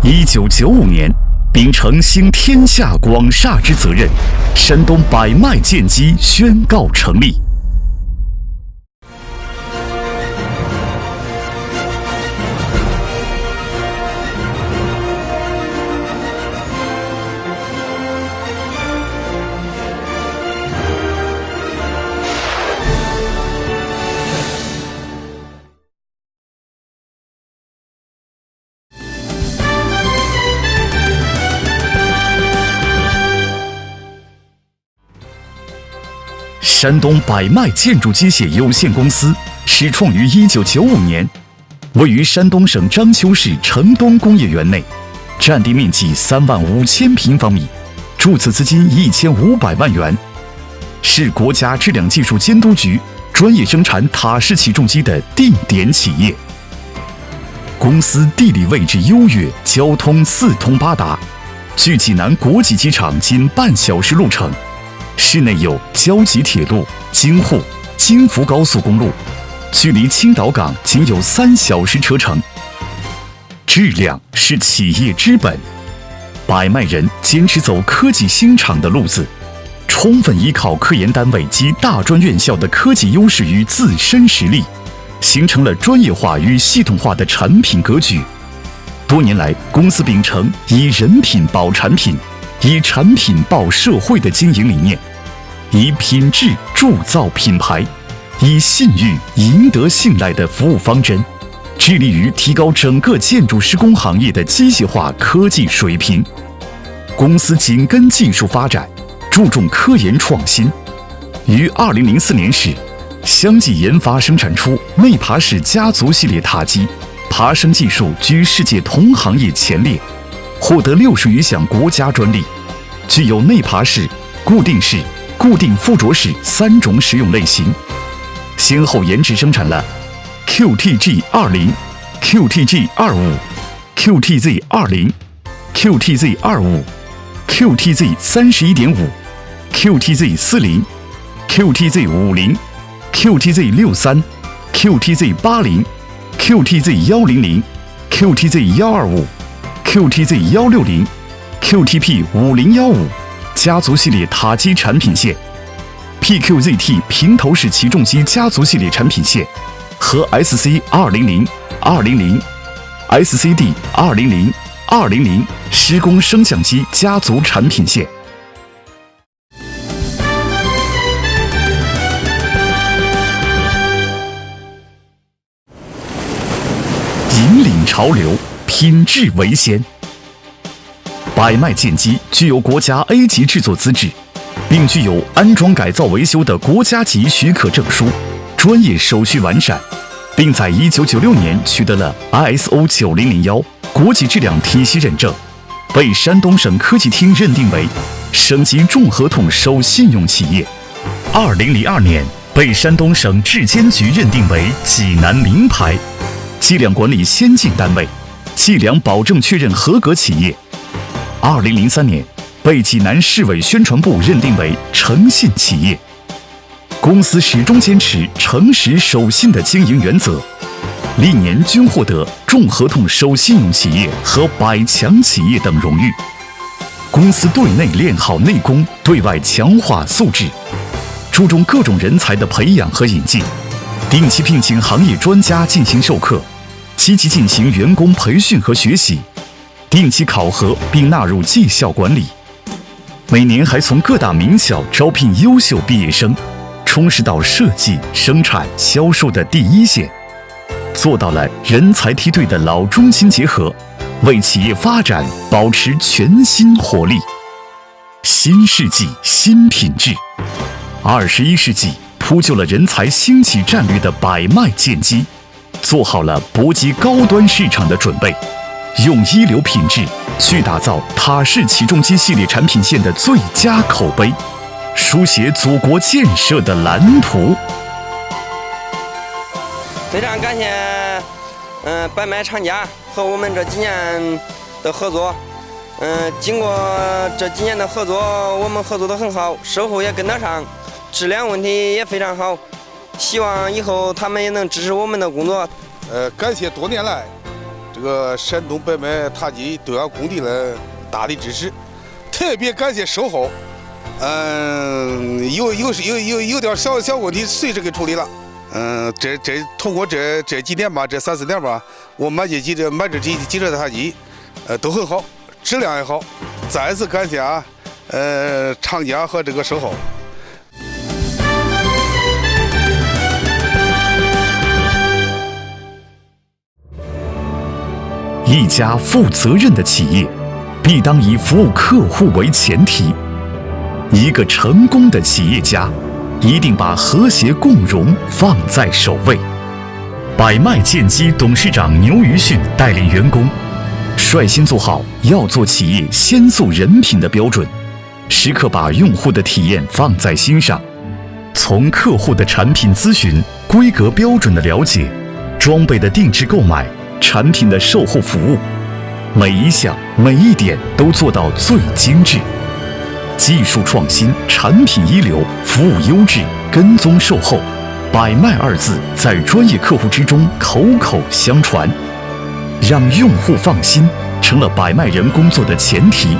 1995年，秉承兴天下广厦之责任，山东百迈建基宣告成立。山东百迈建筑机械有限公司始创于1995年，位于山东省章丘市城东工业园内，占地面积35000平方米，注册资金1500万元，是国家质量技术监督局专业生产塔式起重机的定点企业。公司地理位置优越，交通四通八达，距济南国际机场仅半小时路程。市内有交集铁路、京沪、京福高速公路，距离青岛港仅有3小时车程。质量是企业之本，百迈人坚持走科技兴厂的路子，充分依靠科研单位及大专院校的科技优势与自身实力，形成了专业化与系统化的产品格局。多年来，公司秉承以人品保产品，以产品报社会的经营理念，以品质铸造品牌，以信誉赢得信赖的服务方针，致力于提高整个建筑施工行业的机械化科技水平。公司紧跟技术发展，注重科研创新，于2004年时，相继研发生产出内爬式家族系列塔机，爬升技术居世界同行业前列，获得60余项国家专利，具有内爬式、固定式、固定附着式3种使用类型，先后研制生产了 QTG20、QTG25、QTZ20、QTZ25、QTZ31.5、QTZ40、QTZ50、QTZ63、QTZ80、QTZ100、QTZ125、QTZ160、QTP5015家族系列塔机产品线， PQZT 平头式起重机家族系列产品线和 SC200、200、SCD 200、200施工升降机家族产品线。引领潮流，品质为先。百迈建机具有国家 A 级制作资质，并具有安装改造维修的国家级许可证书，专业手续完善，并在1996年取得了 ISO 9001国际质量体系认证，被山东省科技厅认定为省级重合同守信用企业。2002年被山东省质监局认定为济南名牌计量管理先进单位，计量保证确认合格企业。2003年被济南市委宣传部认定为诚信企业。公司始终坚持诚实守信的经营原则，历年均获得重合同守信用企业和百强企业等荣誉。公司对内练好内功，对外强化素质，注重各种人才的培养和引进，定期聘请行业专家进行授课，积极进行员工培训和学习，定期考核并纳入绩效管理。每年还从各大名校招聘优秀毕业生，充实到设计、生产、销售的第一线，做到了人才梯队的老中青结合，为企业发展保持全新活力。新世纪新品质，21世纪铺就了人才兴起战略的百迈建机，做好了搏击高端市场的准备，用一流品质去打造塔式起重机系列产品线的最佳口碑，书写祖国建设的蓝图。非常感谢百迈厂家和我们这几年的合作。经过这几年的合作，我们合作得很好，售后也跟得上，质量问题也非常好。希望以后他们也能支持我们的工作。感谢多年来这个山东白麦塔基东阳工地的大力支持，特别感谢售后。有点小问题，随时给处理了。通过这几年吧，这3-4年吧，我满街机车塔基，都很好，质量也好。再次感谢厂家和这个售后。一家负责任的企业，必当以服务客户为前提。一个成功的企业家，一定把和谐共荣放在首位。百麦建机董事长牛于迅带领员工，率先做好要做企业先做人品的标准，时刻把用户的体验放在心上。从客户的产品咨询、规格标准的了解、装备的定制购买、产品的售后服务，每一项每一点都做到最精致。技术创新，产品一流，服务优质，跟踪售后，百麦二字在专业客户之中口口相传，让用户放心成了百麦人工作的前提，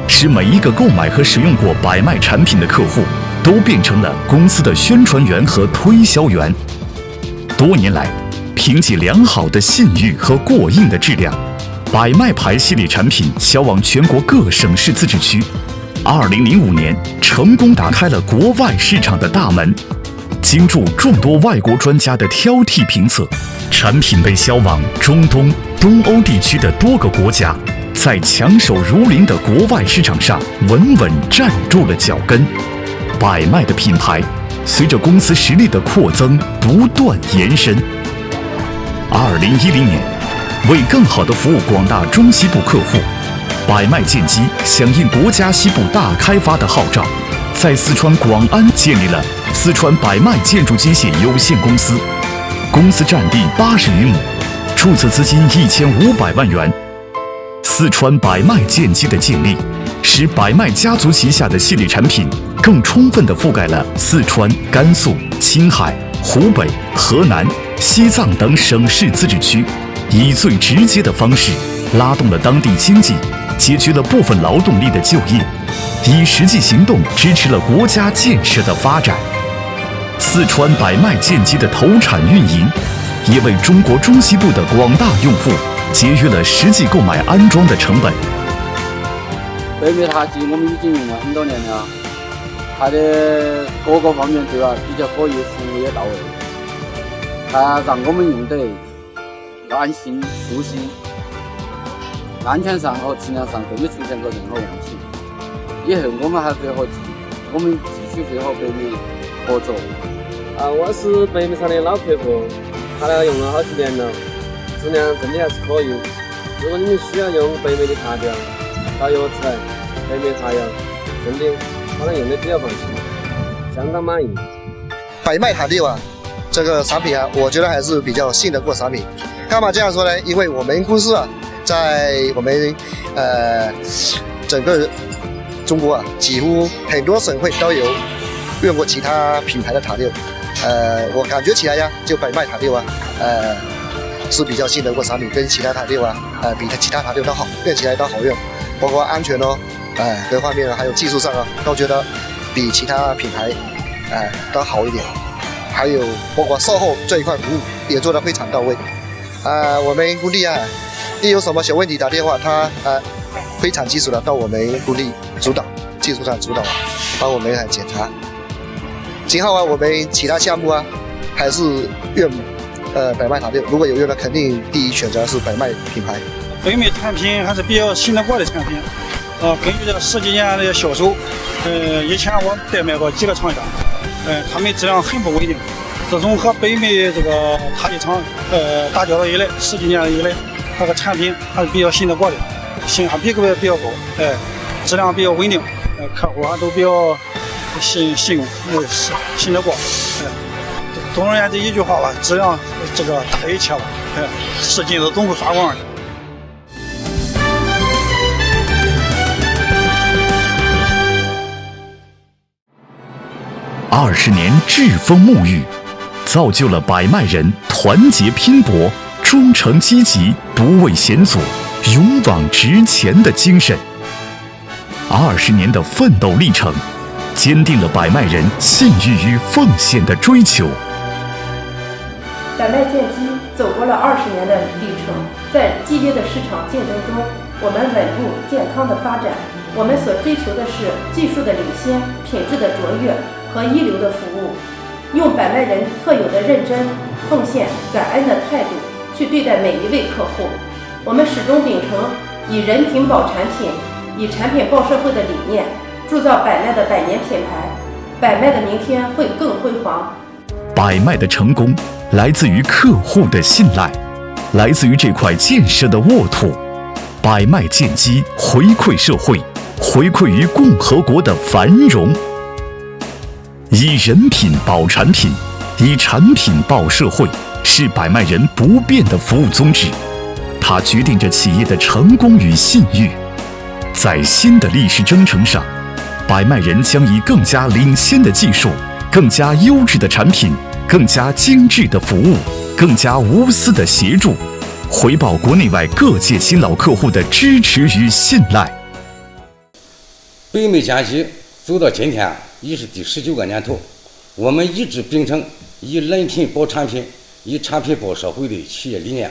使每一个购买和使用过百麦产品的客户都变成了公司的宣传员和推销员。多年来，凭借良好的信誉和过硬的质量，百麦牌系列产品销往全国各省市自治区。2005年，成功打开了国外市场的大门。经助众多外国专家的挑剔评测，产品被销往中东、东欧地区的多个国家，在强手如林的国外市场上稳稳站住了脚跟。百麦的品牌随着公司实力的扩增不断延伸。2010年，为更好地服务广大中西部客户，百麦建机响应国家西部大开发的号召，在四川广安建立了四川百麦建筑机械有限公司，公司占地80余亩，注册资金1500万元。四川百麦建机的建立，使百麦家族旗下的系列产品更充分地覆盖了四川、甘肃、青海、湖北、河南、西藏等省市自治区，以最直接的方式拉动了当地经济，解决了部分劳动力的就业，以实际行动支持了国家建设的发展。四川百麦建机的投产运营，也为中国中西部的广大用户节约了实际购买安装的成本。百麦塔基我们已经用了很多年了，它的各个方面都要比较可以，服务也到位，它让我们用得安心舒心，安全上和质量上都没出现过任何问题。以后我们继续会和百麦合作。我是百麦厂的老客户，它那用了好几年了，质量真的还是可以。如果你们需要用百麦的塔吊、导油材、百麦塔药，真的它能用的比较放心，相当满意。百麦塔吊这个产品我觉得还是比较信得过产品。干嘛这样说呢？因为我们公司在我们整个中国几乎很多省会都有用过其他品牌的塔吊。我感觉起来就百麦塔吊是比较信得过产品，跟其他塔吊比其他塔吊都好，用起来都好用，包括安全各方面还有技术上都觉得比其他品牌都好一点。还有包括售后这一块服务也做得非常到位。我们工地一有什么小问题打电话，他非常及时的到我们工地主导，技术上主导帮我们检查。今后我们其他项目还是用百麦塔吊，如果有用的肯定第一选择是百麦品牌。百麦产品还是比较信得过的产品。根据这10几年的销售，以前我代卖过几个厂家，他们质量很不稳定。自从和百麦这个塔基厂打交道以来，10几年以来，那个产品还是比较信得过的，性价比比较高，质量比较稳定，客户都比较信用，信得过。总而言之一句话吧，质量这个大于一切吧，是金子总会发光的。20年栉风沐浴，造就了百麦人团结拼搏、忠诚积极、不畏险阻、勇往直前的精神。20年的奋斗历程，坚定了百麦人信誉与奉献的追求。百麦建基走过了20年的历程，在激烈的市场竞争中，我们稳步健康的发展。我们所追求的是技术的领先、品质的卓越和一流的服务，用百麦人特有的认真、奉献、感恩的态度去对待每一位客户。我们始终秉承以人品保产品、以产品报社会的理念，铸造百麦的100年品牌。百麦的明天会更辉煌。百麦的成功来自于客户的信赖，来自于这块建设的沃土。百麦建基回馈社会，回馈于共和国的繁荣。以人品保产品，以产品保社会，是百麦人不变的服务宗旨。它决定着企业的成功与信誉。在新的历史征程上，百麦人将以更加领先的技术、更加优质的产品、更加精致的服务、更加无私的协助，回报国内外各界新老客户的支持与信赖。北麦建基走到今天已是第19个年头，我们一直秉承以人品保产品、以产品保社会的企业理念，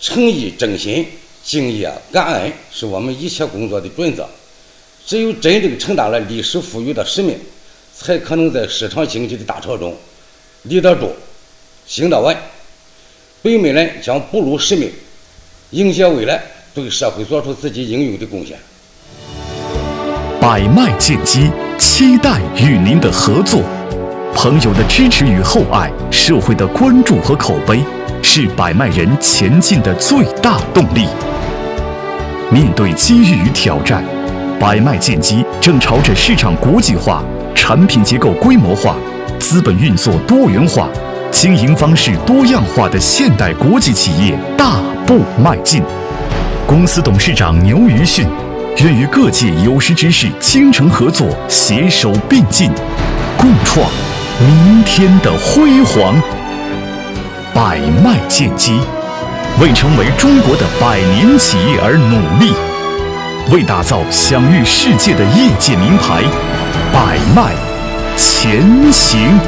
诚意正心、敬业感恩是我们一切工作的准则。只有真正承担了历史赋予的使命，才可能在市场经济的大潮中立得住、行得稳。北麦人将不辱使命，迎接未来，对社会做出自己应有的贡献。百麦建基期待与您的合作，朋友的支持与厚爱，社会的关注和口碑，是百麦人前进的最大动力。面对机遇与挑战，百麦建基正朝着市场国际化、产品结构规模化、资本运作多元化、经营方式多样化的现代国际企业大步迈进。公司董事长牛于迅愿与各界有识之士精诚合作，携手并进，共创明天的辉煌。百麦建基为成为中国的100年企业而努力，为打造享誉世界的业界名牌，百麦前行。